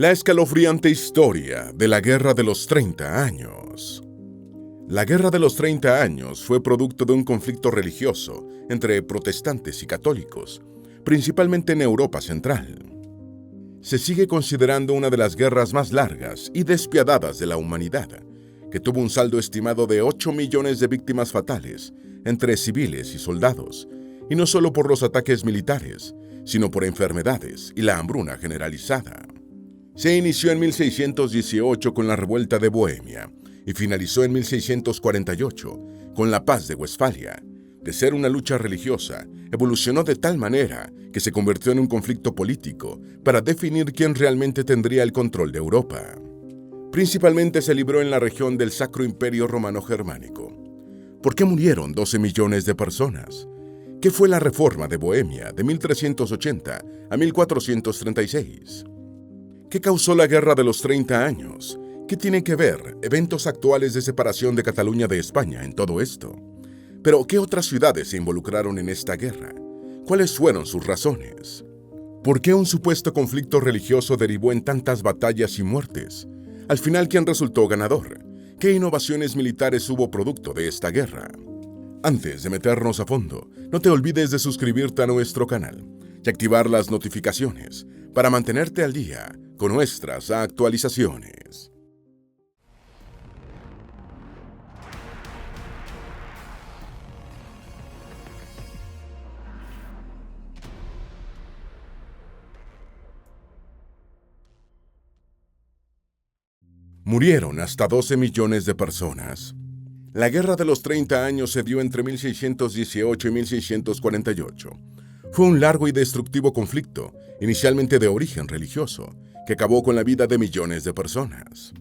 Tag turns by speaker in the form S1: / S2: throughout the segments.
S1: La escalofriante historia de la Guerra de los 30 años. La Guerra de los 30 años fue producto de un conflicto religioso entre protestantes y católicos, principalmente en Europa Central. Se sigue considerando una de las guerras más largas y despiadadas de la humanidad, que tuvo un saldo estimado de 8 millones de víctimas fatales entre civiles y soldados, y no solo por los ataques militares, sino por enfermedades y la hambruna generalizada. Se inició en 1618 con la Revuelta de Bohemia y finalizó en 1648 con la Paz de Westfalia. De ser una lucha religiosa, evolucionó de tal manera que se convirtió en un conflicto político para definir quién realmente tendría el control de Europa. Principalmente se libró en la región del Sacro Imperio Romano Germánico. ¿Por qué murieron 12 millones de personas? ¿Qué fue la Reforma de Bohemia de 1380 a 1436? ¿Qué causó la Guerra de los 30 años? ¿Qué tienen que ver eventos actuales de separación de Cataluña de España en todo esto? Pero, ¿qué otras ciudades se involucraron en esta guerra? ¿Cuáles fueron sus razones? ¿Por qué un supuesto conflicto religioso derivó en tantas batallas y muertes? Al final, ¿quién resultó ganador? ¿Qué innovaciones militares hubo producto de esta guerra? Antes de meternos a fondo, no te olvides de suscribirte a nuestro canal y activar las notificaciones para mantenerte al día con nuestras actualizaciones. Murieron hasta 12 millones de personas. La Guerra de los 30 años se dio entre 1618 y 1648. Fue un largo y destructivo conflicto, inicialmente de origen religioso, que acabó con la vida de millones de personas.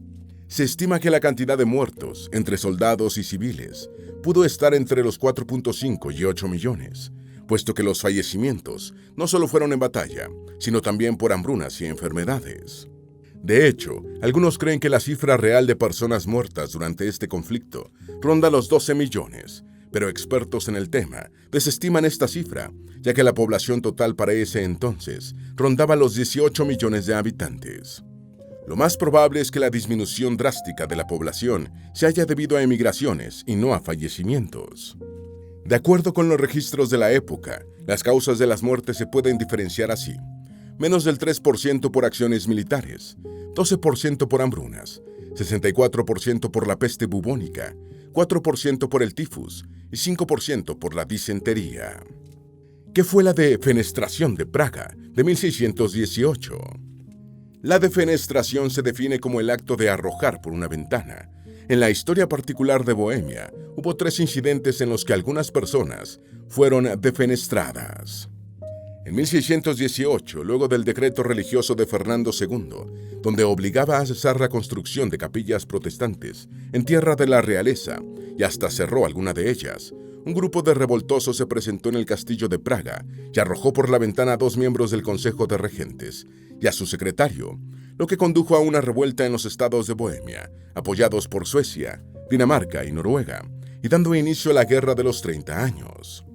S1: Se estima que la cantidad de muertos, entre soldados y civiles, pudo estar entre los 4.5 y 8 millones, puesto que los fallecimientos no solo fueron en batalla, sino también por hambrunas y enfermedades. De hecho, algunos creen que la cifra real de personas muertas durante este conflicto ronda los 12 millones, pero expertos en el tema desestiman esta cifra, ya que la población total para ese entonces rondaba los 18 millones de habitantes. Lo más probable es que la disminución drástica de la población se haya debido a emigraciones y no a fallecimientos. De acuerdo con los registros de la época, las causas de las muertes se pueden diferenciar así: menos del 3% por acciones militares, 12% por hambrunas, 64% por la peste bubónica, 4% por el tifus y 5% por la disentería. ¿Qué fue la defenestración de Praga de 1618? La defenestración se define como el acto de arrojar por una ventana. En la historia particular de Bohemia, hubo 3 incidentes en los que algunas personas fueron defenestradas. En 1618, luego del decreto religioso de Fernando II, donde obligaba a cesar la construcción de capillas protestantes en tierra de la realeza y hasta cerró alguna de ellas, un grupo de revoltosos se presentó en el castillo de Praga y arrojó por la ventana a 2 miembros del Consejo de Regentes y a su secretario, lo que condujo a una revuelta en los estados de Bohemia, apoyados por Suecia, Dinamarca y Noruega, y dando inicio a la Guerra de los 30 años.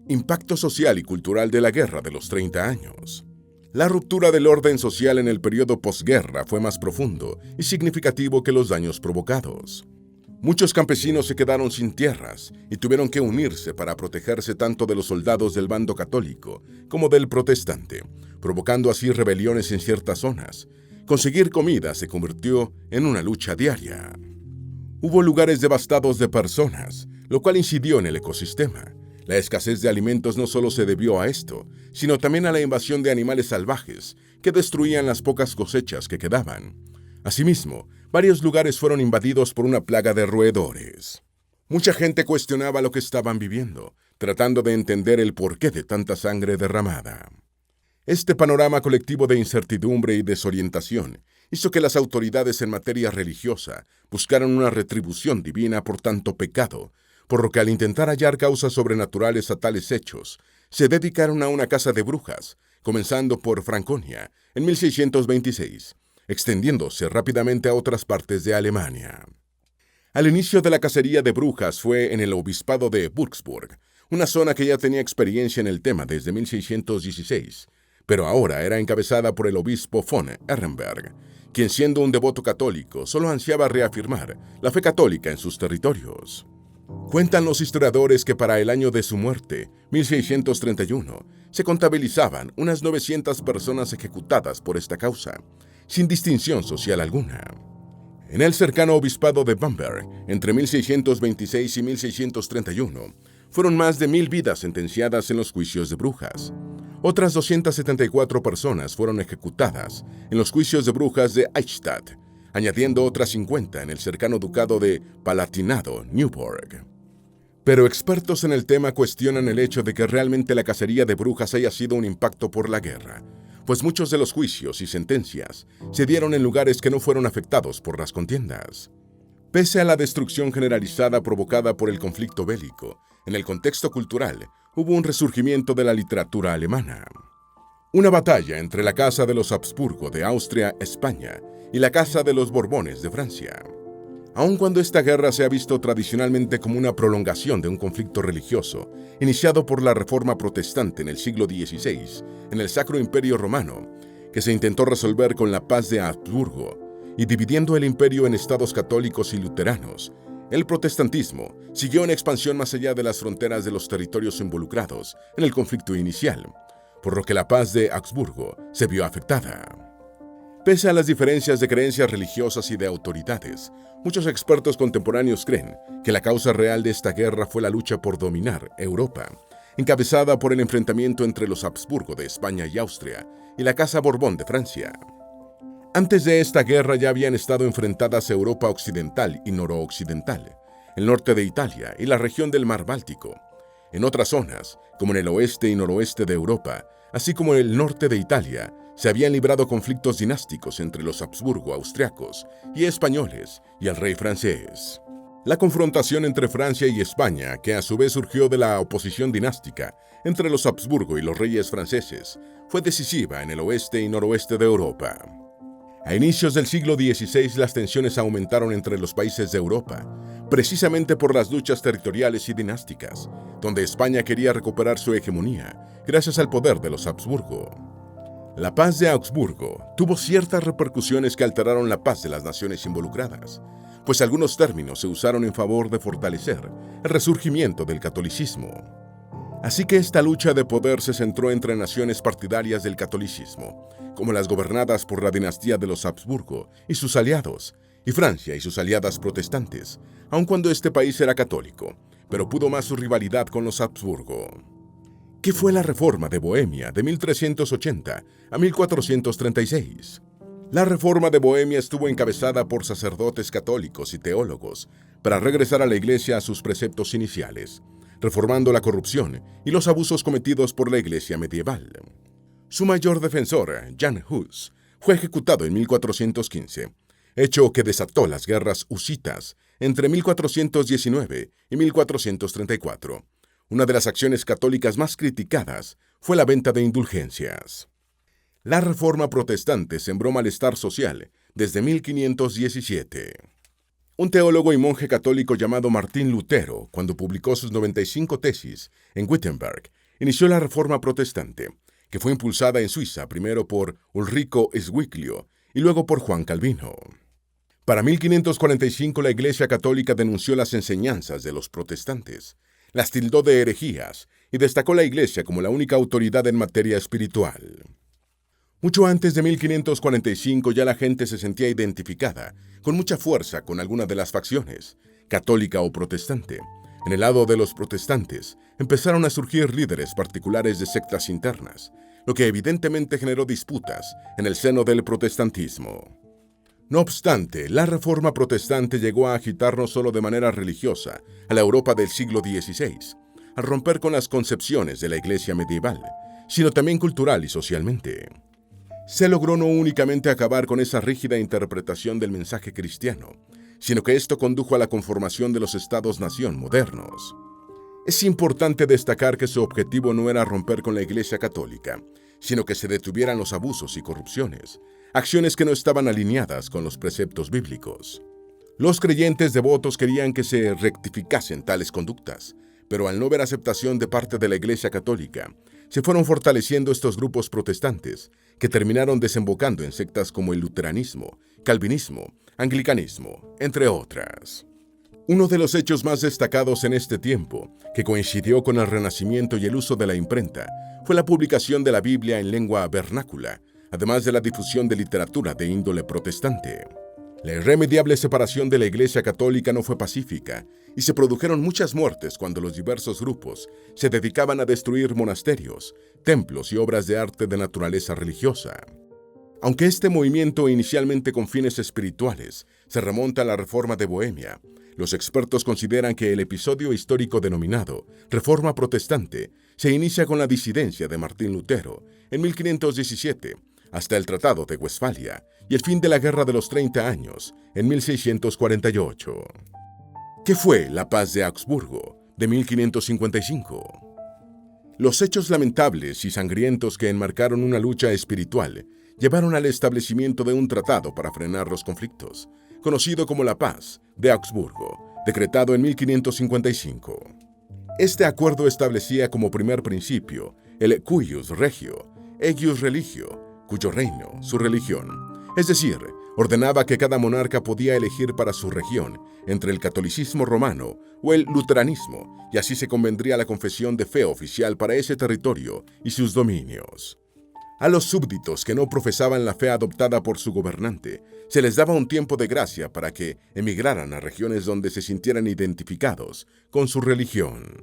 S1: Impacto social y cultural de la Guerra de los 30 años. La ruptura del orden social en el periodo posguerra fue más profundo y significativo que los daños provocados. Muchos campesinos se quedaron sin tierras y tuvieron que unirse para protegerse tanto de los soldados del bando católico como del protestante, provocando así rebeliones en ciertas zonas. Conseguir comida se convirtió en una lucha diaria. Hubo lugares devastados de personas, lo cual incidió en el ecosistema. La escasez de alimentos no solo se debió a esto, sino también a la invasión de animales salvajes que destruían las pocas cosechas que quedaban. Asimismo, varios lugares fueron invadidos por una plaga de roedores. Mucha gente cuestionaba lo que estaban viviendo, tratando de entender el porqué de tanta sangre derramada. Este panorama colectivo de incertidumbre y desorientación hizo que las autoridades en materia religiosa buscaran una retribución divina por tanto pecado, por lo que al intentar hallar causas sobrenaturales a tales hechos, se dedicaron a una caza de brujas, comenzando por Franconia en 1626, extendiéndose rápidamente a otras partes de Alemania. Al inicio de la cacería de brujas fue en el obispado de Würzburg, una zona que ya tenía experiencia en el tema desde 1616, pero ahora era encabezada por el obispo von Ehrenberg, quien siendo un devoto católico solo ansiaba reafirmar la fe católica en sus territorios. Cuentan los historiadores que para el año de su muerte, 1631, se contabilizaban unas 900 personas ejecutadas por esta causa, sin distinción social alguna. En el cercano obispado de Bamberg, entre 1626 y 1631, fueron más de 1000 vidas sentenciadas en los juicios de brujas. Otras 274 personas fueron ejecutadas en los juicios de brujas de Eichstätt, añadiendo otras 50 en el cercano ducado de Palatinado-Neuburg. Pero expertos en el tema cuestionan el hecho de que realmente la cacería de brujas haya sido un impacto por la guerra, pues muchos de los juicios y sentencias se dieron en lugares que no fueron afectados por las contiendas. Pese a la destrucción generalizada provocada por el conflicto bélico, en el contexto cultural hubo un resurgimiento de la literatura alemana. Una batalla entre la Casa de los Habsburgo de Austria, España, y la Casa de los Borbones de Francia. Aun cuando esta guerra se ha visto tradicionalmente como una prolongación de un conflicto religioso, iniciado por la Reforma Protestante en el siglo XVI, en el Sacro Imperio Romano, que se intentó resolver con la Paz de Habsburgo, y dividiendo el imperio en estados católicos y luteranos, el protestantismo siguió en expansión más allá de las fronteras de los territorios involucrados en el conflicto inicial, por lo que la Paz de Habsburgo se vio afectada. Pese a las diferencias de creencias religiosas y de autoridades, muchos expertos contemporáneos creen que la causa real de esta guerra fue la lucha por dominar Europa, encabezada por el enfrentamiento entre los Habsburgo de España y Austria y la Casa Borbón de Francia. Antes de esta guerra ya habían estado enfrentadas Europa occidental y noroccidental, el norte de Italia y la región del Mar Báltico. En otras zonas, como en el oeste y noroeste de Europa, así como en el norte de Italia, se habían librado conflictos dinásticos entre los Habsburgo austriacos y españoles y el rey francés. La confrontación entre Francia y España, que a su vez surgió de la oposición dinástica entre los Habsburgo y los reyes franceses, fue decisiva en el oeste y noroeste de Europa. A inicios del siglo XVI las tensiones aumentaron entre los países de Europa, precisamente por las luchas territoriales y dinásticas, donde España quería recuperar su hegemonía gracias al poder de los Habsburgo. La Paz de Augsburgo tuvo ciertas repercusiones que alteraron la paz de las naciones involucradas, pues algunos términos se usaron en favor de fortalecer el resurgimiento del catolicismo. Así que esta lucha de poder se centró entre naciones partidarias del catolicismo, como las gobernadas por la dinastía de los Habsburgo y sus aliados, y Francia y sus aliadas protestantes, aun cuando este país era católico, pero pudo más su rivalidad con los Habsburgo. ¿Qué fue la Reforma de Bohemia de 1380 a 1436? La Reforma de Bohemia estuvo encabezada por sacerdotes católicos y teólogos para regresar a la Iglesia a sus preceptos iniciales, reformando la corrupción y los abusos cometidos por la Iglesia medieval. Su mayor defensor, Jan Hus, fue ejecutado en 1415, hecho que desató las guerras husitas entre 1419 y 1434. Una de las acciones católicas más criticadas fue la venta de indulgencias. La Reforma Protestante sembró malestar social desde 1517. Un teólogo y monje católico llamado Martín Lutero, cuando publicó sus 95 tesis en Wittenberg, inició la Reforma Protestante, que fue impulsada en Suiza primero por Ulrico Zwinglio y luego por Juan Calvino. Para 1545 la Iglesia Católica denunció las enseñanzas de los protestantes, las tildó de herejías y destacó la Iglesia como la única autoridad en materia espiritual. Mucho antes de 1545 ya la gente se sentía identificada con mucha fuerza con alguna de las facciones, católica o protestante. En el lado de los protestantes empezaron a surgir líderes particulares de sectas internas, lo que evidentemente generó disputas en el seno del protestantismo. No obstante, la Reforma Protestante llegó a agitar no solo de manera religiosa a la Europa del siglo XVI, al romper con las concepciones de la Iglesia medieval, sino también cultural y socialmente. Se logró no únicamente acabar con esa rígida interpretación del mensaje cristiano, sino que esto condujo a la conformación de los estados-nación modernos. Es importante destacar que su objetivo no era romper con la Iglesia Católica, sino que se detuvieran los abusos y corrupciones, acciones que no estaban alineadas con los preceptos bíblicos. Los creyentes devotos querían que se rectificasen tales conductas, pero al no ver aceptación de parte de la Iglesia Católica, se fueron fortaleciendo estos grupos protestantes, que terminaron desembocando en sectas como el luteranismo, calvinismo, anglicanismo, entre otras. Uno de los hechos más destacados en este tiempo, que coincidió con el Renacimiento y el uso de la imprenta, fue la publicación de la Biblia en lengua vernácula, además de la difusión de literatura de índole protestante. La irremediable separación de la Iglesia Católica no fue pacífica, y se produjeron muchas muertes cuando los diversos grupos se dedicaban a destruir monasterios, templos y obras de arte de naturaleza religiosa. Aunque este movimiento, inicialmente con fines espirituales, se remonta a la Reforma de Bohemia, los expertos consideran que el episodio histórico denominado Reforma Protestante se inicia con la disidencia de Martín Lutero en 1517, hasta el Tratado de Westfalia y el fin de la Guerra de los 30 Años en 1648. ¿Qué fue la Paz de Augsburgo de 1555? Los hechos lamentables y sangrientos que enmarcaron una lucha espiritual llevaron al establecimiento de un tratado para frenar los conflictos, conocido como la Paz de Augsburgo, decretado en 1555. Este acuerdo establecía como primer principio el cuius regio, eius religio, cuyo reino, su religión. Es decir, ordenaba que cada monarca podía elegir para su región entre el catolicismo romano o el luteranismo, y así se convendría la confesión de fe oficial para ese territorio y sus dominios. A los súbditos que no profesaban la fe adoptada por su gobernante, se les daba un tiempo de gracia para que emigraran a regiones donde se sintieran identificados con su religión.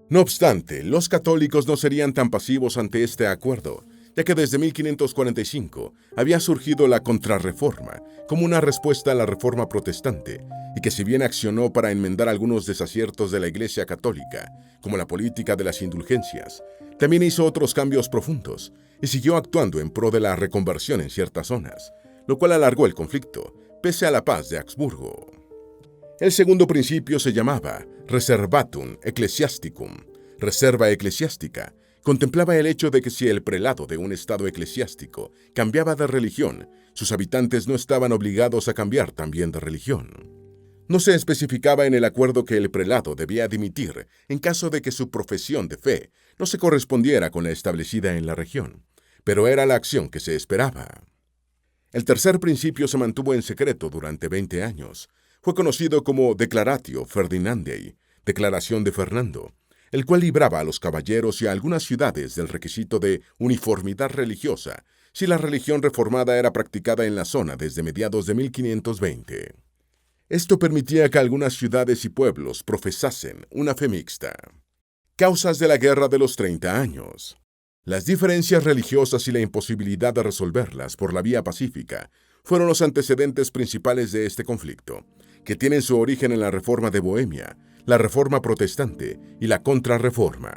S1: No obstante, los católicos no serían tan pasivos ante este acuerdo, ya que desde 1545 había surgido la Contrarreforma como una respuesta a la Reforma Protestante, y que si bien accionó para enmendar algunos desaciertos de la Iglesia Católica, como la política de las indulgencias, también hizo otros cambios profundos y siguió actuando en pro de la reconversión en ciertas zonas, lo cual alargó el conflicto, pese a la Paz de Augsburgo. El segundo principio se llamaba Reservatum Ecclesiasticum, reserva eclesiástica. Contemplaba el hecho de que si el prelado de un estado eclesiástico cambiaba de religión, sus habitantes no estaban obligados a cambiar también de religión. No se especificaba en el acuerdo que el prelado debía dimitir en caso de que su profesión de fe no se correspondiera con la establecida en la región, pero era la acción que se esperaba. El tercer principio se mantuvo en secreto durante 20 años. Fue conocido como Declaratio Ferdinandei, Declaración de Fernando, el cual libraba a los caballeros y a algunas ciudades del requisito de uniformidad religiosa si la religión reformada era practicada en la zona desde mediados de 1520. Esto permitía que algunas ciudades y pueblos profesasen una fe mixta. Causas de la Guerra de los 30 Años. Las diferencias religiosas y la imposibilidad de resolverlas por la vía pacífica fueron los antecedentes principales de este conflicto, que tienen su origen en la Reforma de Bohemia, la Reforma Protestante y la Contrarreforma.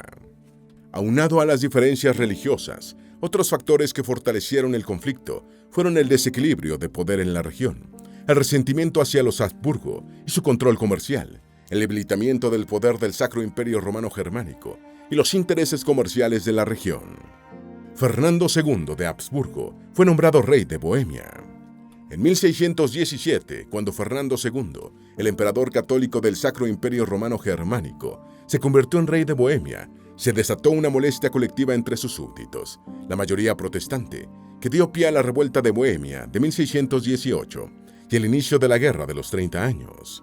S1: Aunado a las diferencias religiosas, otros factores que fortalecieron el conflicto fueron el desequilibrio de poder en la región, el resentimiento hacia los Habsburgo y su control comercial, el debilitamiento del poder del Sacro Imperio Romano Germánico y los intereses comerciales de la región. Fernando II de Habsburgo fue nombrado rey de Bohemia. En 1617, cuando Fernando II, el emperador católico del Sacro Imperio Romano Germánico, se convirtió en rey de Bohemia, se desató una molestia colectiva entre sus súbditos, la mayoría protestante, que dio pie a la revuelta de Bohemia de 1618 y el inicio de la Guerra de los 30 Años.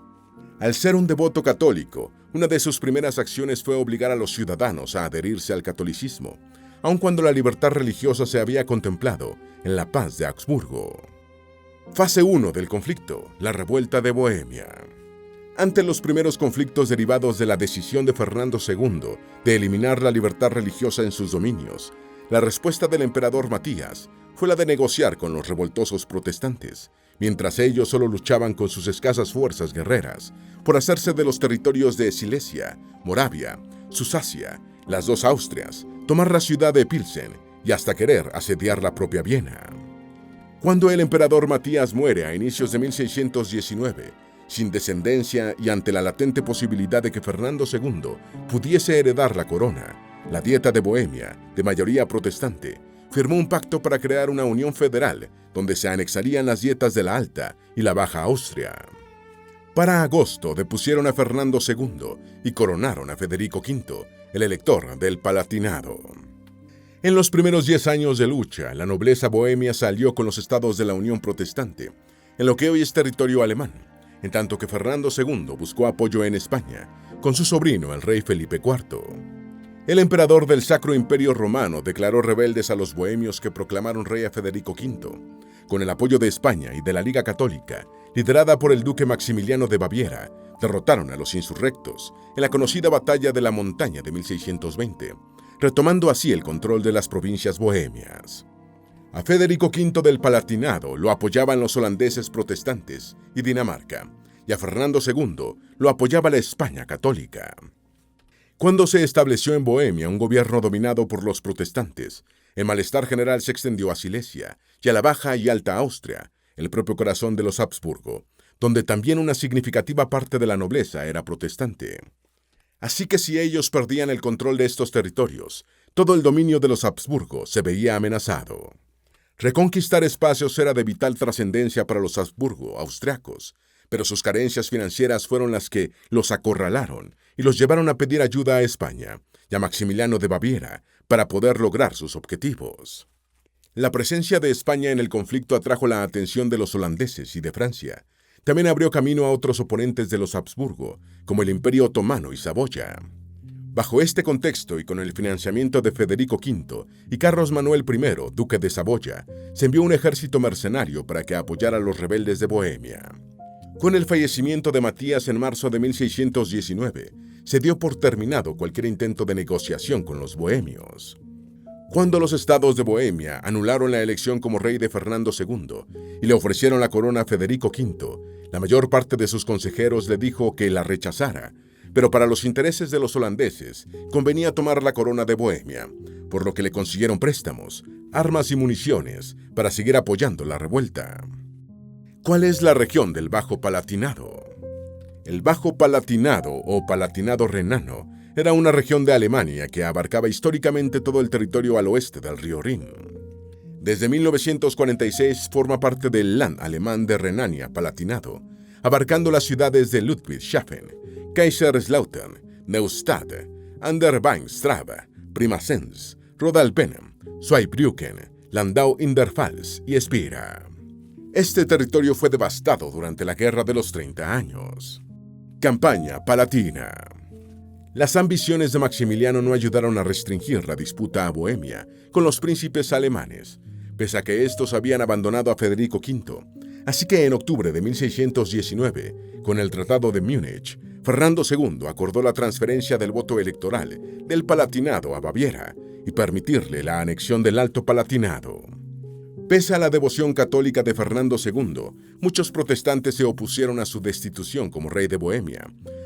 S1: Al ser un devoto católico, una de sus primeras acciones fue obligar a los ciudadanos a adherirse al catolicismo, aun cuando la libertad religiosa se había contemplado en la Paz de Augsburgo. Fase 1 del conflicto, la revuelta de Bohemia. Ante los primeros conflictos derivados de la decisión de Fernando II de eliminar la libertad religiosa en sus dominios, la respuesta del emperador Matías fue la de negociar con los revoltosos protestantes, mientras ellos solo luchaban con sus escasas fuerzas guerreras por hacerse de los territorios de Silesia, Moravia, Susacia, las dos Austrias, tomar la ciudad de Pilsen y hasta querer asediar la propia Viena. Cuando el emperador Matías muere a inicios de 1619, sin descendencia y ante la latente posibilidad de que Fernando II pudiese heredar la corona, la Dieta de Bohemia, de mayoría protestante, firmó un pacto para crear una unión federal donde se anexarían las dietas de la Alta y la Baja Austria. Para agosto depusieron a Fernando II y coronaron a Federico V, el elector del Palatinado. En los primeros 10 años de lucha, la nobleza bohemia se alió con los estados de la Unión Protestante, en lo que hoy es territorio alemán, en tanto que Fernando II buscó apoyo en España, con su sobrino, el rey Felipe IV. El emperador del Sacro Imperio Romano declaró rebeldes a los bohemios que proclamaron rey a Federico V. Con el apoyo de España y de la Liga Católica, liderada por el duque Maximiliano de Baviera, derrotaron a los insurrectos en la conocida Batalla de la Montaña de 1620, retomando así el control de las provincias bohemias. A Federico V del Palatinado lo apoyaban los holandeses protestantes y Dinamarca, y a Fernando II lo apoyaba la España católica. Cuando se estableció en Bohemia un gobierno dominado por los protestantes, el malestar general se extendió a Silesia y a la Baja y Alta Austria, el propio corazón de los Habsburgo, donde también una significativa parte de la nobleza era protestante. Así que si ellos perdían el control de estos territorios, todo el dominio de los Habsburgo se veía amenazado. Reconquistar espacios era de vital trascendencia para los Habsburgo austriacos, pero sus carencias financieras fueron las que los acorralaron y los llevaron a pedir ayuda a España y a Maximiliano de Baviera para poder lograr sus objetivos. La presencia de España en el conflicto atrajo la atención de los holandeses y de Francia. También abrió camino a otros oponentes de los Habsburgo, como el Imperio Otomano y Saboya. Bajo este contexto y con el financiamiento de Federico V y Carlos Manuel I, duque de Saboya, se envió un ejército mercenario para que apoyara a los rebeldes de Bohemia. Con el fallecimiento de Matías en marzo de 1619, se dio por terminado cualquier intento de negociación con los bohemios. Cuando los estados de Bohemia anularon la elección como rey de Fernando II y le ofrecieron la corona a Federico V, la mayor parte de sus consejeros le dijo que la rechazara, pero para los intereses de los holandeses convenía tomar la corona de Bohemia, por lo que le consiguieron préstamos, armas y municiones para seguir apoyando la revuelta. ¿Cuál es la región del Bajo Palatinado? El Bajo Palatinado o Palatinado renano era una región de Alemania que abarcaba históricamente todo el territorio al oeste del río Rin. Desde 1946 forma parte del Land alemán de Renania-Palatinado, abarcando las ciudades de Ludwigshafen, Kaiserslautern, Neustadt, Anderweinstraße, Pirmasens, Rodalben, Zweibrücken, Landau in der Pfalz y Spira. Este territorio fue devastado durante la Guerra de los 30 años. Campaña Palatina. Las ambiciones de Maximiliano no ayudaron a restringir la disputa a Bohemia con los príncipes alemanes, pese a que estos habían abandonado a Federico V. Así que en octubre de 1619, con el Tratado de Múnich, Fernando II acordó la transferencia del voto electoral del Palatinado a Baviera y permitirle la anexión del Alto Palatinado. Pese a la devoción católica de Fernando II, muchos protestantes se opusieron a su destitución como rey de Bohemia,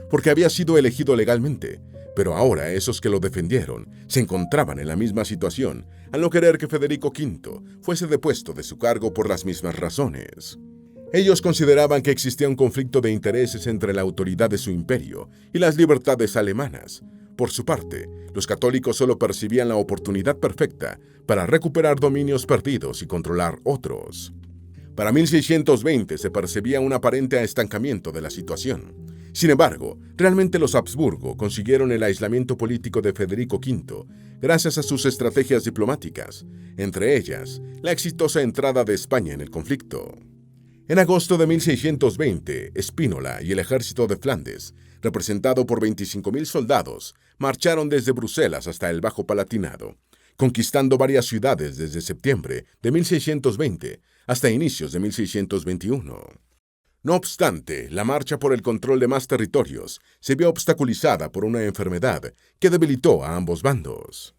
S1: porque había sido elegido legalmente, pero ahora esos que lo defendieron se encontraban en la misma situación al no querer que Federico V fuese depuesto de su cargo por las mismas razones. Ellos consideraban que existía un conflicto de intereses entre la autoridad de su imperio y las libertades alemanas. Por su parte, los católicos solo percibían la oportunidad perfecta para recuperar dominios perdidos y controlar otros. Para 1620 se percibía un aparente estancamiento de la situación. Sin embargo, realmente los Habsburgo consiguieron el aislamiento político de Federico V gracias a sus estrategias diplomáticas, entre ellas la exitosa entrada de España en el conflicto. En agosto de 1620, Spínola y el ejército de Flandes, representado por 25.000 soldados, marcharon desde Bruselas hasta el Bajo Palatinado, conquistando varias ciudades desde septiembre de 1620 hasta inicios de 1621. No obstante, la marcha por el control de más territorios se vio obstaculizada por una enfermedad que debilitó a ambos bandos.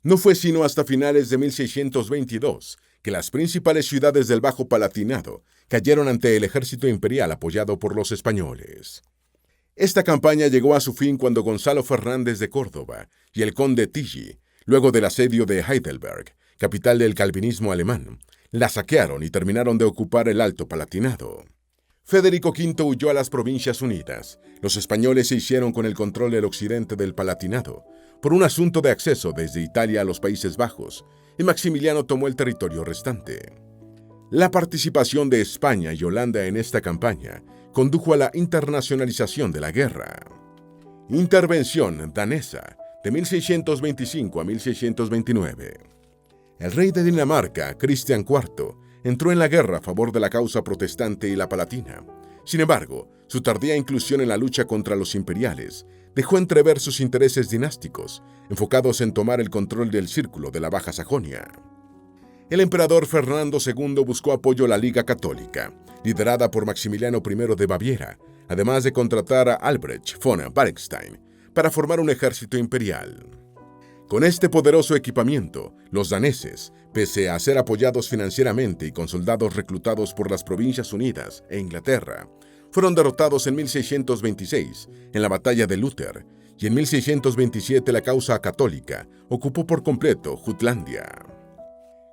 S1: No fue sino hasta finales de 1622 que las principales ciudades del Bajo Palatinado cayeron ante el ejército imperial apoyado por los españoles. Esta campaña llegó a su fin cuando Gonzalo Fernández de Córdoba y el conde Tilly, luego del asedio de Heidelberg, capital del calvinismo alemán, la saquearon y terminaron de ocupar el Alto Palatinado. Federico V huyó a las Provincias Unidas. Los españoles se hicieron con el control del occidente del Palatinado, por un asunto de acceso desde Italia a los Países Bajos, y Maximiliano tomó el territorio restante. La participación de España y Holanda en esta campaña condujo a la internacionalización de la guerra. Intervención danesa de 1625 a 1629. El rey de Dinamarca, Cristian IV, entró en la guerra a favor de la causa protestante y la palatina. Sin embargo, su tardía inclusión en la lucha contra los imperiales dejó entrever sus intereses dinásticos, enfocados en tomar el control del círculo de la Baja Sajonia. El emperador Fernando II buscó apoyo a la Liga Católica, liderada por Maximiliano I de Baviera, además de contratar a Albrecht von Wallenstein para formar un ejército imperial. Con este poderoso equipamiento, los daneses, pese a ser apoyados financieramente y con soldados reclutados por las Provincias Unidas e Inglaterra, fueron derrotados en 1626 en la batalla de Luther, y en 1627 la causa católica ocupó por completo Jutlandia.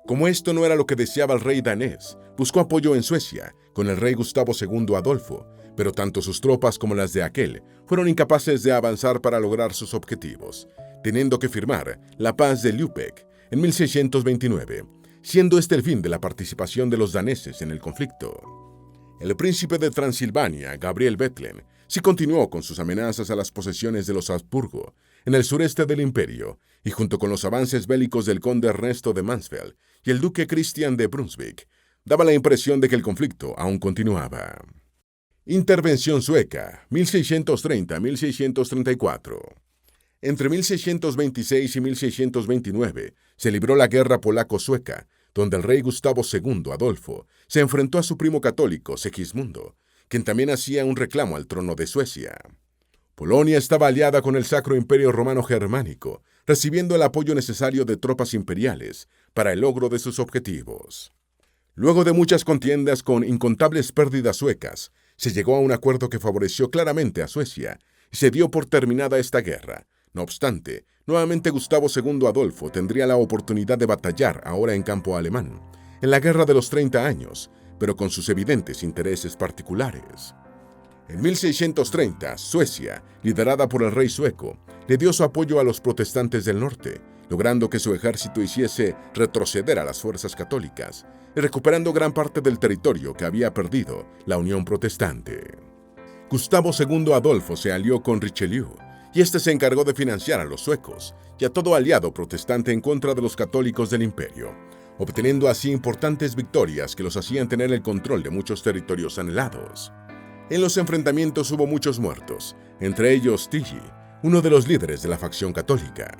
S1: Como esto no era lo que deseaba el rey danés, buscó apoyo en Suecia con el rey Gustavo II Adolfo, pero tanto sus tropas como las de aquel fueron incapaces de avanzar para lograr sus objetivos, teniendo que firmar la paz de Lübeck en 1629, siendo este el fin de la participación de los daneses en el conflicto. El príncipe de Transilvania, Gabriel Bethlen, sí continuó con sus amenazas a las posesiones de los Habsburgo en el sureste del imperio, y junto con los avances bélicos del conde Ernesto de Mansfeld y el duque Christian de Brunswick, daba la impresión de que el conflicto aún continuaba. Intervención sueca, 1630-1634. Entre 1626 y 1629 se libró la guerra polaco-sueca, donde el rey Gustavo II Adolfo se enfrentó a su primo católico Segismundo, quien también hacía un reclamo al trono de Suecia. Polonia estaba aliada con el Sacro Imperio Romano Germánico, recibiendo el apoyo necesario de tropas imperiales para el logro de sus objetivos. Luego de muchas contiendas con incontables pérdidas suecas, se llegó a un acuerdo que favoreció claramente a Suecia y se dio por terminada esta guerra. No obstante, nuevamente Gustavo II Adolfo tendría la oportunidad de batallar ahora en campo alemán, en la Guerra de los 30 Años, pero con sus evidentes intereses particulares. En 1630, Suecia, liderada por el rey sueco, le dio su apoyo a los protestantes del norte, logrando que su ejército hiciese retroceder a las fuerzas católicas y recuperando gran parte del territorio que había perdido la Unión Protestante. Gustavo II Adolfo se alió con Richelieu, y este se encargó de financiar a los suecos y a todo aliado protestante en contra de los católicos del imperio, obteniendo así importantes victorias que los hacían tener el control de muchos territorios anhelados. En los enfrentamientos hubo muchos muertos, entre ellos Tilly, uno de los líderes de la facción católica.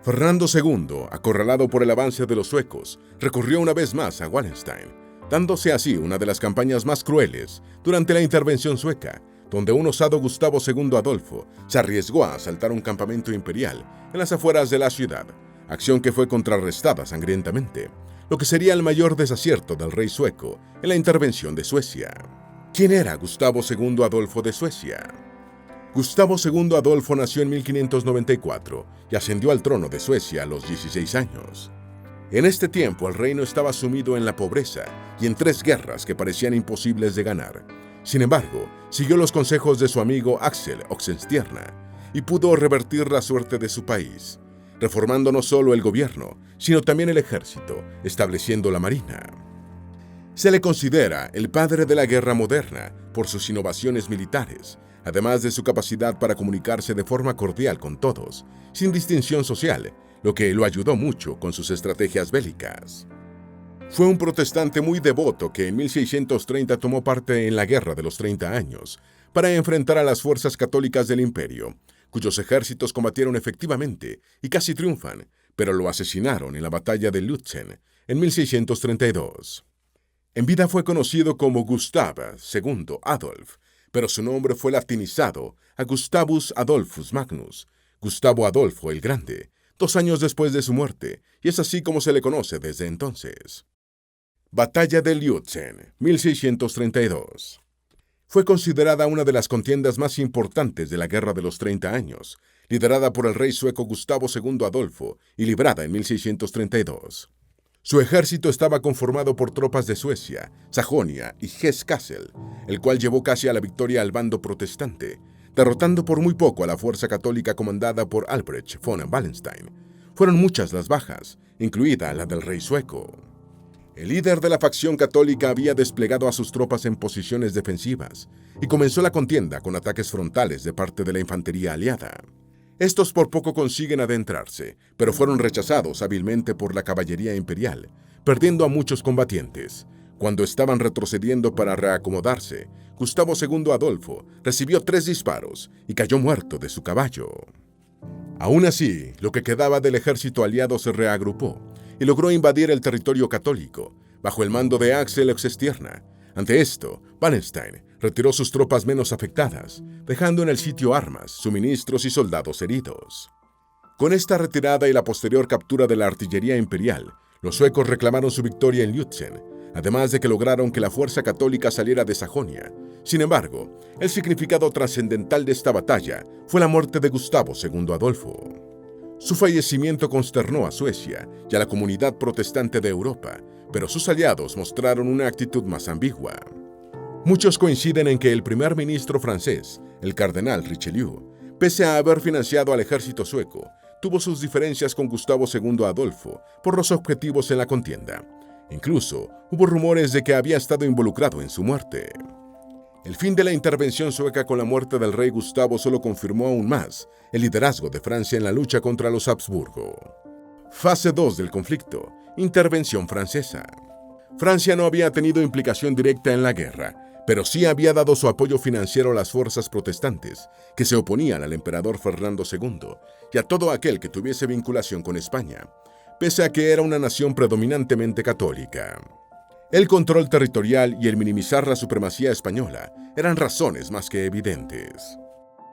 S1: Fernando II, acorralado por el avance de los suecos, recurrió una vez más a Wallenstein, dándose así una de las campañas más crueles durante la intervención sueca, donde un osado Gustavo II Adolfo se arriesgó a asaltar un campamento imperial en las afueras de la ciudad, acción que fue contrarrestada sangrientamente, lo que sería el mayor desacierto del rey sueco en la intervención de Suecia. ¿Quién era Gustavo II Adolfo de Suecia? Gustavo II Adolfo nació en 1594 y ascendió al trono de Suecia a los 16 años. En este tiempo el reino estaba sumido en la pobreza y en 3 guerras que parecían imposibles de ganar. Sin embargo, siguió los consejos de su amigo Axel Oxenstierna y pudo revertir la suerte de su país, reformando no solo el gobierno, sino también el ejército, estableciendo la marina. Se le considera el padre de la guerra moderna por sus innovaciones militares, además de su capacidad para comunicarse de forma cordial con todos, sin distinción social, lo que lo ayudó mucho con sus estrategias bélicas. Fue un protestante muy devoto que en 1630 tomó parte en la Guerra de los 30 Años para enfrentar a las fuerzas católicas del imperio, cuyos ejércitos combatieron efectivamente y casi triunfan, pero lo asesinaron en la batalla de Lützen en 1632. En vida fue conocido como Gustav II Adolf, pero su nombre fue latinizado a Gustavus Adolphus Magnus, Gustavo Adolfo el Grande, 2 años después de su muerte, y es así como se le conoce desde entonces. Batalla de Lützen, 1632. Fue considerada una de las contiendas más importantes de la Guerra de los 30 Años, liderada por el rey sueco Gustavo II Adolfo y librada en 1632. Su ejército estaba conformado por tropas de Suecia, Sajonia y Hesse-Kassel, el cual llevó casi a la victoria al bando protestante, derrotando por muy poco a la fuerza católica comandada por Albrecht von Wallenstein. Fueron muchas las bajas, incluida la del rey sueco. El líder de la facción católica había desplegado a sus tropas en posiciones defensivas y comenzó la contienda con ataques frontales de parte de la infantería aliada. Estos por poco consiguen adentrarse, pero fueron rechazados hábilmente por la caballería imperial, perdiendo a muchos combatientes. Cuando estaban retrocediendo para reacomodarse, Gustavo II Adolfo recibió 3 disparos y cayó muerto de su caballo. Aún así, lo que quedaba del ejército aliado se reagrupó y logró invadir el territorio católico, bajo el mando de Axel Oxenstierna. Ante esto, Wallenstein retiró sus tropas menos afectadas, dejando en el sitio armas, suministros y soldados heridos. Con esta retirada y la posterior captura de la artillería imperial, los suecos reclamaron su victoria en Lützen, además de que lograron que la fuerza católica saliera de Sajonia. Sin embargo, el significado trascendental de esta batalla fue la muerte de Gustavo II Adolfo. Su fallecimiento consternó a Suecia y a la comunidad protestante de Europa, pero sus aliados mostraron una actitud más ambigua. Muchos coinciden en que el primer ministro francés, el cardenal Richelieu, pese a haber financiado al ejército sueco, tuvo sus diferencias con Gustavo II Adolfo por los objetivos en la contienda. Incluso hubo rumores de que había estado involucrado en su muerte. El fin de la intervención sueca con la muerte del rey Gustavo solo confirmó aún más el liderazgo de Francia en la lucha contra los Habsburgo. Fase 2 del conflicto: intervención francesa. Francia no había tenido implicación directa en la guerra, pero sí había dado su apoyo financiero a las fuerzas protestantes que se oponían al emperador Fernando II y a todo aquel que tuviese vinculación con España, pese a que era una nación predominantemente católica. El control territorial y el minimizar la supremacía española eran razones más que evidentes.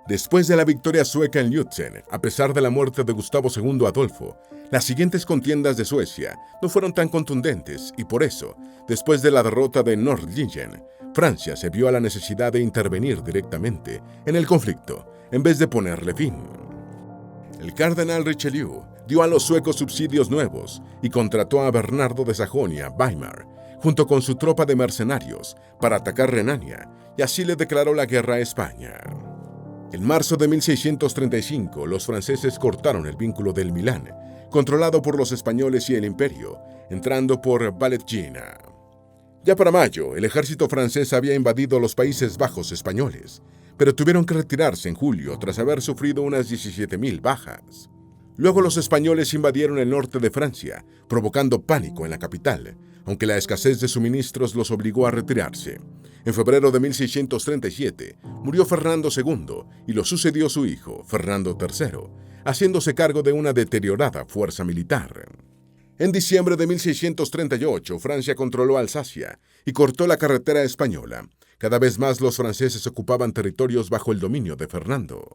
S1: Después de la victoria sueca en Lützen, a pesar de la muerte de Gustavo II Adolfo, las siguientes contiendas de Suecia no fueron tan contundentes y por eso, después de la derrota de Nordlingen, Francia se vio a la necesidad de intervenir directamente en el conflicto en vez de ponerle fin. El cardenal Richelieu dio a los suecos subsidios nuevos y contrató a Bernardo de Sajonia-Weimar junto con su tropa de mercenarios para atacar Renania, y así le declaró la guerra a España. En marzo de 1635, los franceses cortaron el vínculo del Milán, controlado por los españoles y el imperio, entrando por Valeggina. Ya para mayo, el ejército francés había invadido los Países Bajos españoles, pero tuvieron que retirarse en julio tras haber sufrido unas 17.000 bajas. Luego los españoles invadieron el norte de Francia, provocando pánico en la capital, aunque la escasez de suministros los obligó a retirarse. En febrero de 1637 murió Fernando II y lo sucedió su hijo, Fernando III, haciéndose cargo de una deteriorada fuerza militar. En diciembre de 1638, Francia controló Alsacia y cortó la carretera española. Cada vez más los franceses ocupaban territorios bajo el dominio de Fernando.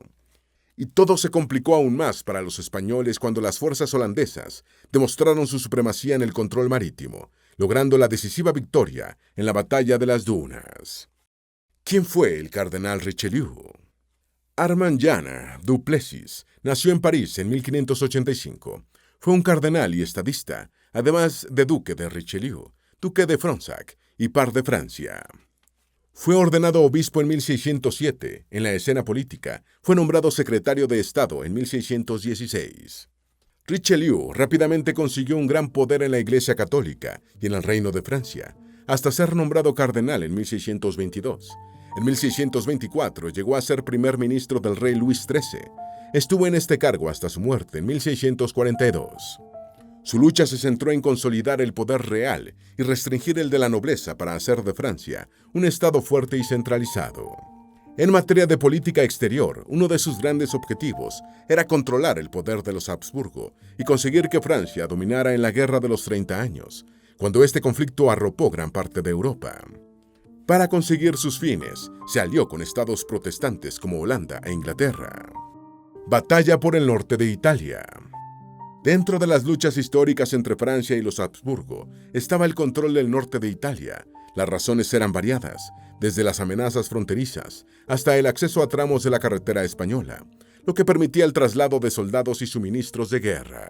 S1: Y todo se complicó aún más para los españoles cuando las fuerzas holandesas demostraron su supremacía en el control marítimo, logrando la decisiva victoria en la Batalla de las Dunas. ¿Quién fue el cardenal Richelieu? Armand Jean du Plessis nació en París en 1585. Fue un cardenal y estadista, además de duque de Richelieu, duque de Fronsac y par de Francia. Fue ordenado obispo en 1607. En la escena política, fue nombrado secretario de Estado en 1616. Richelieu rápidamente consiguió un gran poder en la Iglesia Católica y en el Reino de Francia, hasta ser nombrado cardenal en 1622. En 1624 llegó a ser primer ministro del rey Luis XIII. Estuvo en este cargo hasta su muerte en 1642. Su lucha se centró en consolidar el poder real y restringir el de la nobleza para hacer de Francia un estado fuerte y centralizado. En materia de política exterior, uno de sus grandes objetivos era controlar el poder de los Habsburgo y conseguir que Francia dominara en la Guerra de los 30 años, cuando este conflicto arropó gran parte de Europa. Para conseguir sus fines, se alió con estados protestantes como Holanda e Inglaterra. Batalla por el norte de Italia. Dentro de las luchas históricas entre Francia y los Habsburgo estaba el control del norte de Italia. Las razones eran variadas, desde las amenazas fronterizas hasta el acceso a tramos de la carretera española, lo que permitía el traslado de soldados y suministros de guerra.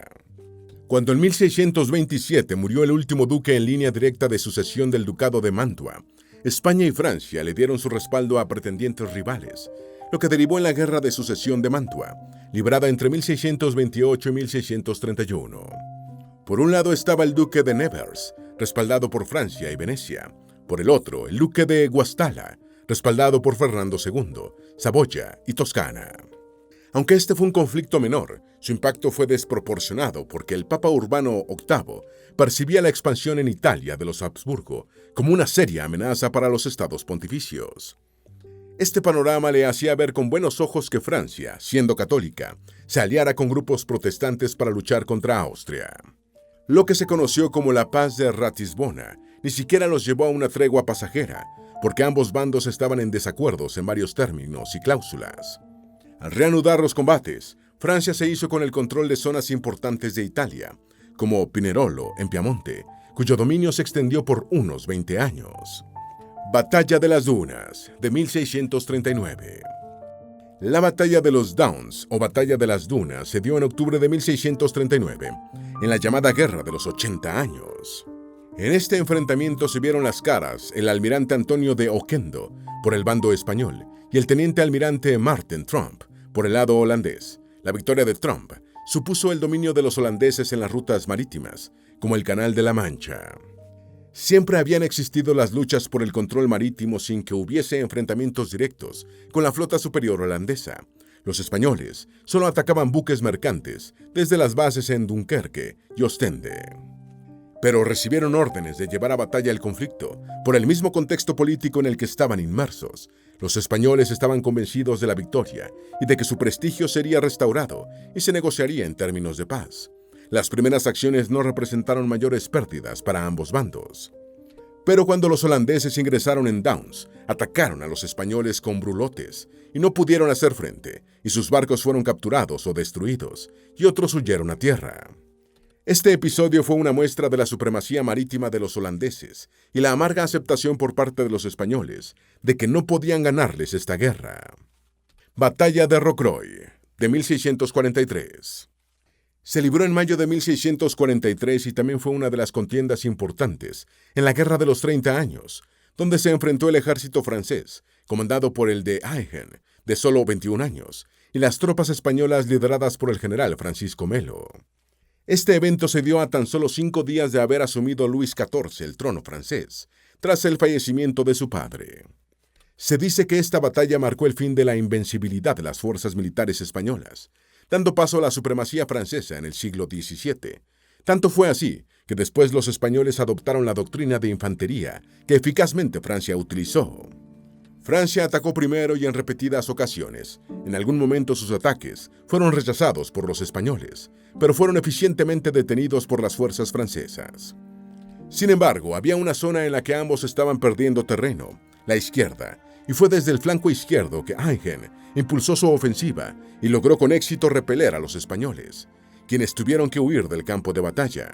S1: Cuando en 1627 murió el último duque en línea directa de sucesión del ducado de Mantua, España y Francia le dieron su respaldo a pretendientes rivales, lo que derivó en la Guerra de Sucesión de Mantua, librada entre 1628 y 1631. Por un lado estaba el duque de Nevers, respaldado por Francia y Venecia. Por el otro, el duque de Guastalla, respaldado por Fernando II, Saboya y Toscana. Aunque este fue un conflicto menor, su impacto fue desproporcionado porque el Papa Urbano VIII percibía la expansión en Italia de los Habsburgo como una seria amenaza para los estados pontificios. Este panorama le hacía ver con buenos ojos que Francia, siendo católica, se aliara con grupos protestantes para luchar contra Austria. Lo que se conoció como la Paz de Ratisbona ni siquiera los llevó a una tregua pasajera, porque ambos bandos estaban en desacuerdos en varios términos y cláusulas. Al reanudar los combates, Francia se hizo con el control de zonas importantes de Italia, como Pinerolo, en Piamonte, cuyo dominio se extendió por unos 20 años. Batalla de las Dunas, de 1639. La Batalla de los Downs, o Batalla de las Dunas, se dio en octubre de 1639, en la llamada Guerra de los 80 años. En este enfrentamiento se vieron las caras el almirante Antonio de Oquendo, por el bando español, y el teniente almirante Marten Tromp, por el lado holandés. La victoria de Tromp supuso el dominio de los holandeses en las rutas marítimas, como el Canal de la Mancha. Siempre habían existido las luchas por el control marítimo sin que hubiese enfrentamientos directos con la flota superior holandesa. Los españoles solo atacaban buques mercantes desde las bases en Dunkerque y Ostende. Pero recibieron órdenes de llevar a batalla el conflicto por el mismo contexto político en el que estaban inmersos. Los españoles estaban convencidos de la victoria y de que su prestigio sería restaurado y se negociaría en términos de paz. Las primeras acciones no representaron mayores pérdidas para ambos bandos. Pero cuando los holandeses ingresaron en Downs, atacaron a los españoles con brulotes y no pudieron hacer frente, y sus barcos fueron capturados o destruidos, y otros huyeron a tierra. Este episodio fue una muestra de la supremacía marítima de los holandeses y la amarga aceptación por parte de los españoles de que no podían ganarles esta guerra. Batalla de Rocroi, de 1643. Se libró en mayo de 1643 y también fue una de las contiendas importantes en la Guerra de los 30 años, donde se enfrentó el ejército francés, comandado por el de Agen, de solo 21 años, y las tropas españolas lideradas por el general Francisco Melo. Este evento se dio a tan solo 5 días de haber asumido Luis XIV el trono francés, tras el fallecimiento de su padre. Se dice que esta batalla marcó el fin de la invencibilidad de las fuerzas militares españolas, dando paso a la supremacía francesa en el siglo XVII. Tanto fue así que después los españoles adoptaron la doctrina de infantería que eficazmente Francia utilizó. Francia atacó primero y en repetidas ocasiones. En algún momento sus ataques fueron rechazados por los españoles, pero fueron eficientemente detenidos por las fuerzas francesas. Sin embargo, había una zona en la que ambos estaban perdiendo terreno, la izquierda, y fue desde el flanco izquierdo que Agen impulsó su ofensiva y logró con éxito repeler a los españoles, quienes tuvieron que huir del campo de batalla.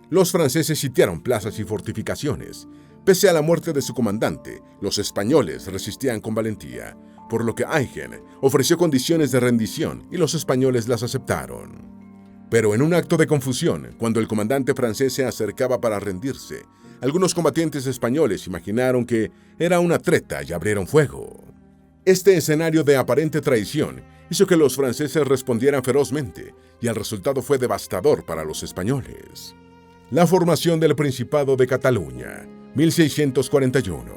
S1: Los franceses sitiaron plazas y fortificaciones. Pese a la muerte de su comandante, los españoles resistían con valentía, por lo que Agen ofreció condiciones de rendición y los españoles las aceptaron. Pero en un acto de confusión, cuando el comandante francés se acercaba para rendirse, algunos combatientes españoles imaginaron que era una treta y abrieron fuego. Este escenario de aparente traición hizo que los franceses respondieran ferozmente, y el resultado fue devastador para los españoles. La formación del Principado de Cataluña, 1641.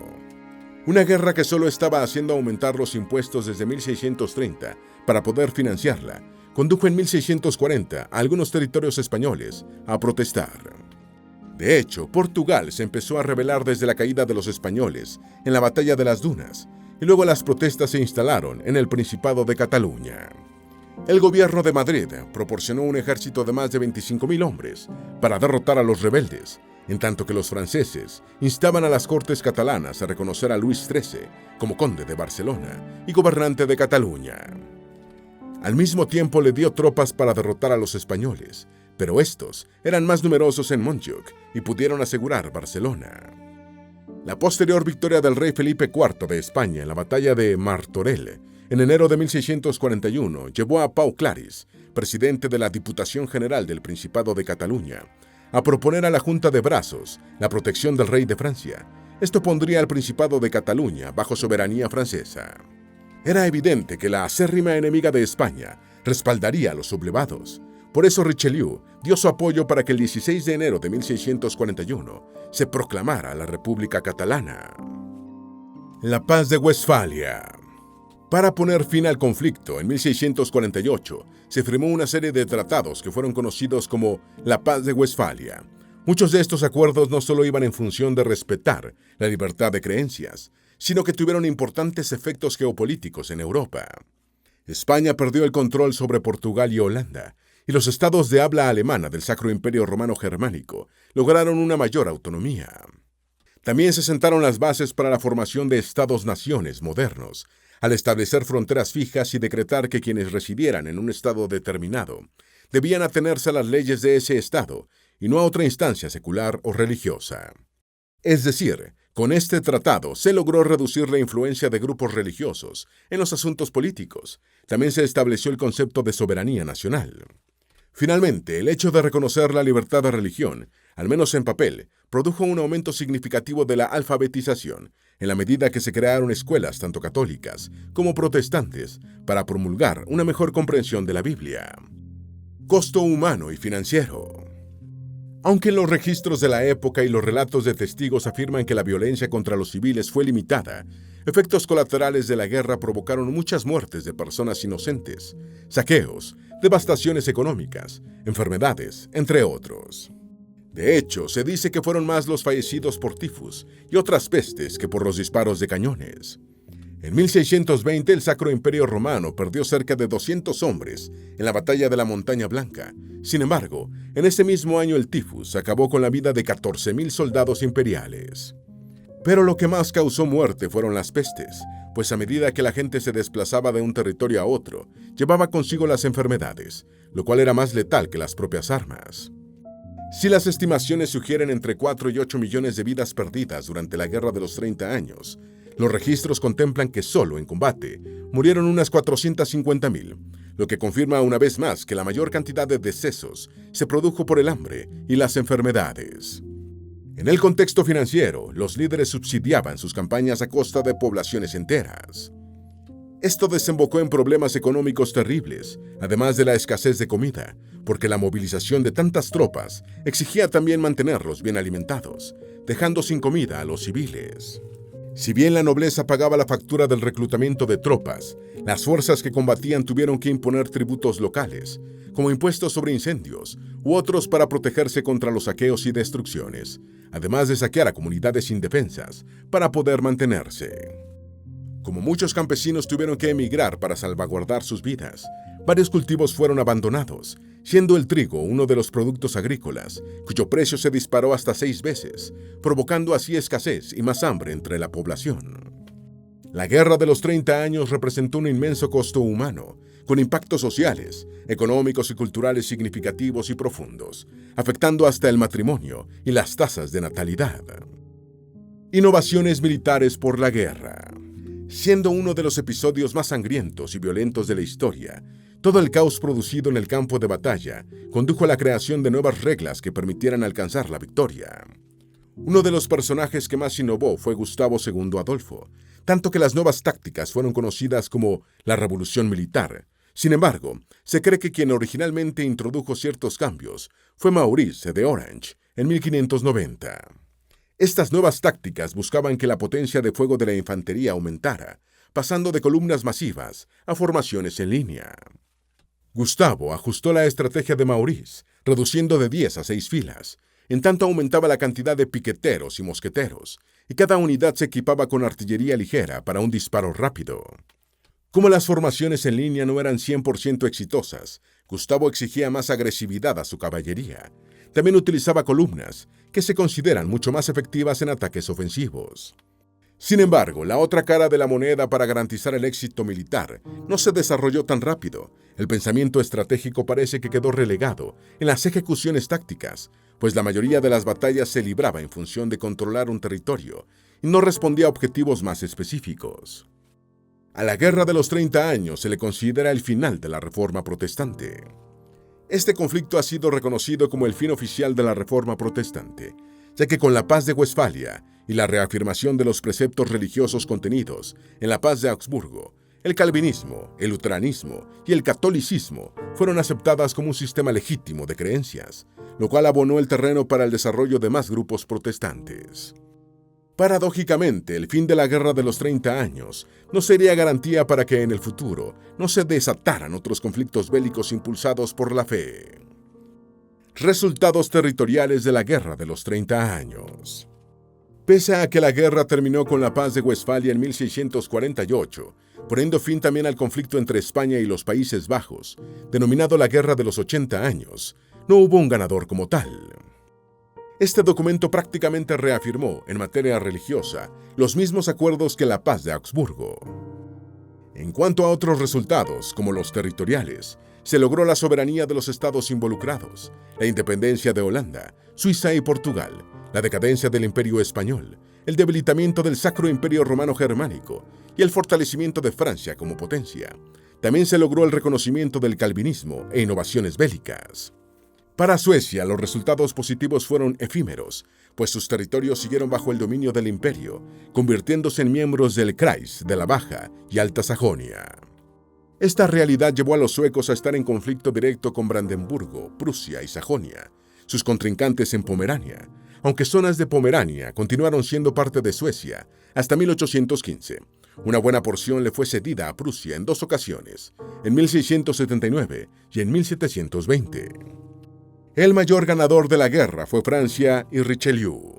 S1: Una guerra que solo estaba haciendo aumentar los impuestos desde 1630 para poder financiarla, condujo en 1640 a algunos territorios españoles a protestar. De hecho, Portugal se empezó a rebelar desde la caída de los españoles en la Batalla de las Dunas, y luego las protestas se instalaron en el Principado de Cataluña. El gobierno de Madrid proporcionó un ejército de más de 25.000 hombres para derrotar a los rebeldes, en tanto que los franceses instaban a las Cortes catalanas a reconocer a Luis XIII como conde de Barcelona y gobernante de Cataluña. Al mismo tiempo le dio tropas para derrotar a los españoles, pero estos eran más numerosos en Montjuic y pudieron asegurar Barcelona. La posterior victoria del rey Felipe IV de España en la batalla de Martorell en enero de 1641 llevó a Pau Claris, presidente de la Diputación General del Principado de Cataluña, a proponer a la Junta de Brazos la protección del rey de Francia. Esto pondría al Principado de Cataluña bajo soberanía francesa. Era evidente que la acérrima enemiga de España respaldaría a los sublevados. Por eso Richelieu dio su apoyo para que el 16 de enero de 1641 se proclamara la República Catalana. La Paz de Westfalia. Para poner fin al conflicto, en 1648 se firmó una serie de tratados que fueron conocidos como la Paz de Westfalia. Muchos de estos acuerdos no solo iban en función de respetar la libertad de creencias, sino que tuvieron importantes efectos geopolíticos en Europa. España perdió el control sobre Portugal y Holanda, y los estados de habla alemana del Sacro Imperio Romano Germánico lograron una mayor autonomía. También se sentaron las bases para la formación de estados-naciones modernos, al establecer fronteras fijas y decretar que quienes residieran en un estado determinado debían atenerse a las leyes de ese estado y no a otra instancia secular o religiosa. Es decir, con este tratado se logró reducir la influencia de grupos religiosos en los asuntos políticos. También se estableció el concepto de soberanía nacional. Finalmente, el hecho de reconocer la libertad de religión, al menos en papel, produjo un aumento significativo de la alfabetización, en la medida que se crearon escuelas tanto católicas como protestantes para promulgar una mejor comprensión de la Biblia. Costo humano y financiero. Aunque los registros de la época y los relatos de testigos afirman que la violencia contra los civiles fue limitada, efectos colaterales de la guerra provocaron muchas muertes de personas inocentes, saqueos, devastaciones económicas, enfermedades, entre otros. De hecho, se dice que fueron más los fallecidos por tifus y otras pestes que por los disparos de cañones. En 1620, el Sacro Imperio Romano perdió cerca de 200 hombres en la batalla de la Montaña Blanca. Sin embargo, en ese mismo año el tifus acabó con la vida de 14.000 soldados imperiales. Pero lo que más causó muerte fueron las pestes, pues a medida que la gente se desplazaba de un territorio a otro, llevaba consigo las enfermedades, lo cual era más letal que las propias armas. Si las estimaciones sugieren entre 4 y 8 millones de vidas perdidas durante la Guerra de los 30 años, los registros contemplan que solo en combate murieron unas 450.000, lo que confirma una vez más que la mayor cantidad de decesos se produjo por el hambre y las enfermedades. En el contexto financiero, los líderes subsidiaban sus campañas a costa de poblaciones enteras. Esto desembocó en problemas económicos terribles, además de la escasez de comida, porque la movilización de tantas tropas exigía también mantenerlos bien alimentados, dejando sin comida a los civiles. Si bien la nobleza pagaba la factura del reclutamiento de tropas, las fuerzas que combatían tuvieron que imponer tributos locales, como impuestos sobre incendios u otros para protegerse contra los saqueos y destrucciones, además de saquear a comunidades indefensas para poder mantenerse. Como muchos campesinos tuvieron que emigrar para salvaguardar sus vidas, varios cultivos fueron abandonados, siendo el trigo uno de los productos agrícolas, cuyo precio se disparó hasta 6 veces, provocando así escasez y más hambre entre la población. La Guerra de los 30 años representó un inmenso costo humano, con impactos sociales, económicos y culturales significativos y profundos, afectando hasta el matrimonio y las tasas de natalidad. Innovaciones militares por la guerra. Siendo uno de los episodios más sangrientos y violentos de la historia, todo el caos producido en el campo de batalla condujo a la creación de nuevas reglas que permitieran alcanzar la victoria. Uno de los personajes que más innovó fue Gustavo II Adolfo, tanto que las nuevas tácticas fueron conocidas como la Revolución Militar. Sin embargo, se cree que quien originalmente introdujo ciertos cambios fue Maurice de Orange en 1590. Estas nuevas tácticas buscaban que la potencia de fuego de la infantería aumentara, pasando de columnas masivas a formaciones en línea. Gustavo ajustó la estrategia de Maurice, reduciendo de 10 a 6 filas. En tanto aumentaba la cantidad de piqueteros y mosqueteros, y cada unidad se equipaba con artillería ligera para un disparo rápido. Como las formaciones en línea no eran 100% exitosas, Gustavo exigía más agresividad a su caballería. También utilizaba columnas, que se consideran mucho más efectivas en ataques ofensivos. Sin embargo, la otra cara de la moneda para garantizar el éxito militar no se desarrolló tan rápido. El pensamiento estratégico parece que quedó relegado en las ejecuciones tácticas, pues la mayoría de las batallas se libraba en función de controlar un territorio y no respondía a objetivos más específicos. A la Guerra de los 30 años se le considera el final de la Reforma Protestante. Este conflicto ha sido reconocido como el fin oficial de la Reforma Protestante, ya que con la Paz de Westfalia y la reafirmación de los preceptos religiosos contenidos en la Paz de Augsburgo, el calvinismo, el luteranismo y el catolicismo fueron aceptadas como un sistema legítimo de creencias, lo cual abonó el terreno para el desarrollo de más grupos protestantes. Paradójicamente, el fin de la Guerra de los 30 años no sería garantía para que en el futuro no se desataran otros conflictos bélicos impulsados por la fe. Resultados territoriales de la Guerra de los 30 años. Pese a que la guerra terminó con la Paz de Westfalia en 1648, poniendo fin también al conflicto entre España y los Países Bajos, denominado la Guerra de los 80 años, no hubo un ganador como tal. Este documento prácticamente reafirmó, en materia religiosa, los mismos acuerdos que la Paz de Augsburgo. En cuanto a otros resultados, como los territoriales, se logró la soberanía de los estados involucrados, la independencia de Holanda, Suiza y Portugal, la decadencia del Imperio Español, el debilitamiento del Sacro Imperio Romano Germánico y el fortalecimiento de Francia como potencia. También se logró el reconocimiento del calvinismo e innovaciones bélicas. Para Suecia, los resultados positivos fueron efímeros, pues sus territorios siguieron bajo el dominio del imperio, convirtiéndose en miembros del Kreis de la Baja y Alta Sajonia. Esta realidad llevó a los suecos a estar en conflicto directo con Brandenburgo, Prusia y Sajonia, sus contrincantes en Pomerania, aunque zonas de Pomerania continuaron siendo parte de Suecia hasta 1815. Una buena porción le fue cedida a Prusia en 2 ocasiones, en 1679 y en 1720. El mayor ganador de la guerra fue Francia y Richelieu.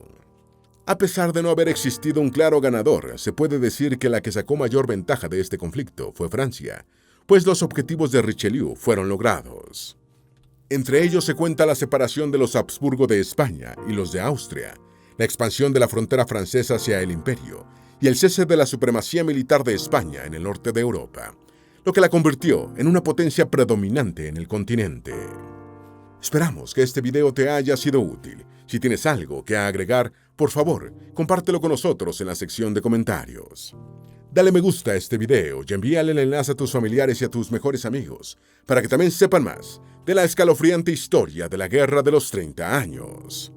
S1: A pesar de no haber existido un claro ganador, se puede decir que la que sacó mayor ventaja de este conflicto fue Francia, pues los objetivos de Richelieu fueron logrados. Entre ellos se cuenta la separación de los Habsburgo de España y los de Austria, la expansión de la frontera francesa hacia el imperio y el cese de la supremacía militar de España en el norte de Europa, lo que la convirtió en una potencia predominante en el continente. Esperamos que este video te haya sido útil. Si tienes algo que agregar, por favor, compártelo con nosotros en la sección de comentarios. Dale me gusta a este video y envíale el enlace a tus familiares y a tus mejores amigos, para que también sepan más de la escalofriante historia de la Guerra de los 30 años.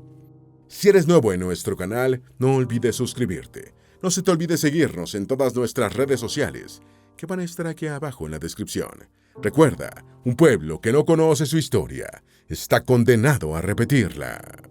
S1: Si eres nuevo en nuestro canal, no olvides suscribirte. No se te olvide seguirnos en todas nuestras redes sociales, que van a estar aquí abajo en la descripción. Recuerda, un pueblo que no conoce su historia está condenado a repetirla.